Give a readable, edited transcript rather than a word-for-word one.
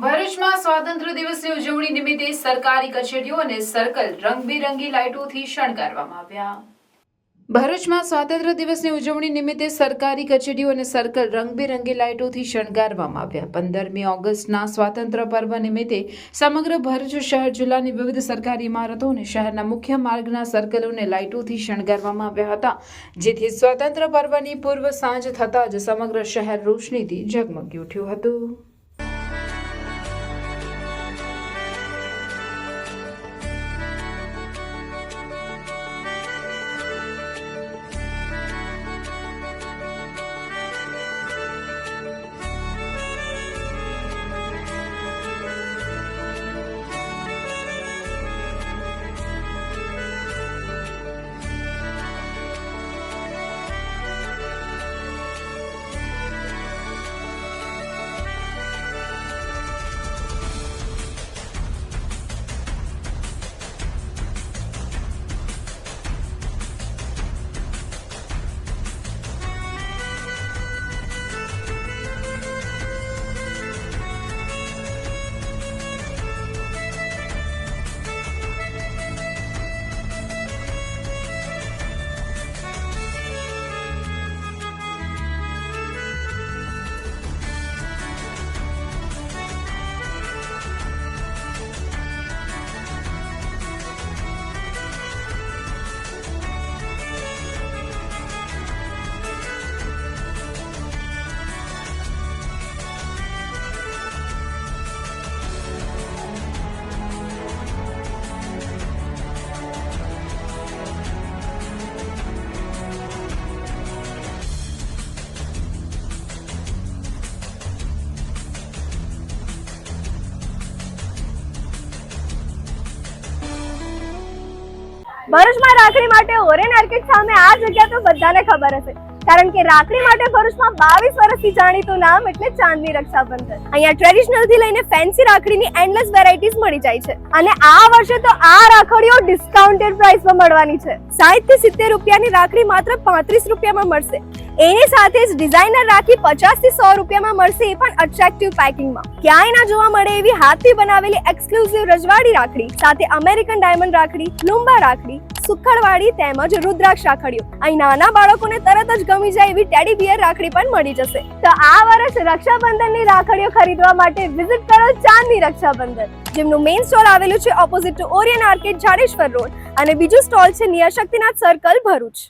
ભરૂચમાં સ્વાતંત્ર્ય દિવસની ઉજવણી નિમિત્તે સરકારી કચેરીઓ અને સર્કલ રંગબેરંગી લાઇટોથી શણગારવામાં આવ્યા। ભરૂચમાં સ્વાતંત્ર્ય દિવસની ઉજવણી નિમિત્તે સરકારી કચેરીઓ અને સર્કલ રંગબેરંગી લાઇટોથી શણગારવામાં આવ્યા। 15મી ઓગસ્ટના સ્વાતંત્ર્ય પર્વ નિમિત્તે સમગ્ર ભરૂચ શહેર જિલ્લાની વિવિધ સરકારી ઇમારતો અને શહેરના મુખ્ય માર્ગના સર્કલોને લાઇટોથી શણગારવામાં આવ્યા હતા, જેથી સ્વાતંત્ર્ય પર્વની પૂર્વ સાંજ થતાં જ સમગ્ર શહેર રોશનીથી ઝગમગી ઉઠ્યું હતું। ભરૂચમાં રાખડી માટે ઓરેન આર્કેડ સામે આ જગ્યા તો બધાને ખબર હશે, કારણ કે રાખડી માટે ભરૂચમાં 22 વર્ષથી જાણીતું નામ એટલે ચાંદની રક્ષાબંધન। અહીંયા ટ્રેડિશનલ થી લઈને ફેન્સી રાખડીની એન્ડલેસ વેરાયટીઝ મળી જાય છે અને આ વર્ષે તો આ રાખડીઓ ડિસ્કાઉન્ટેડ પ્રાઇસમાં મળવાની છે। 60 થી 70 રૂપિયાની રાખડી માત્ર 35 રૂપિયામાં મળશે। એની સાથે જ ડિઝાઇનર રાખી 50 થી 100 રૂપિયામાં મળશે, એ પણ અટ્રેક્ટિવ પેકિંગમાં। ક્યાંય ના જોવા મળે એવી હાથથી બનાવેલી એક્સક્લુઝિવ રજવાડી રાખડી સાથે અમેરિકન ડાયમંડ રાખડી, લુંબા રાખડી, સુખડવાડી તેમજ રુદ્રાક્ષ રાખડીઓ। અહીં નાના બાળકોને તરત જ ગમી જાય એવી ટેડી બિયર રાખડી પણ મળી જશે। તો આ વર્ષ રક્ષાબંધનની રાખડીઓ ખરીદવા માટે વિઝિટ કરો ચાંદની રક્ષાબંધન, જેમનું મેઇન સ્ટોલ આવેલું છે opposite to Orion arcade, Jadeshwar road, અને બીજું સ્ટોલ છે નિયર શક્તિનાથ સર્કલ, ભરૂચ।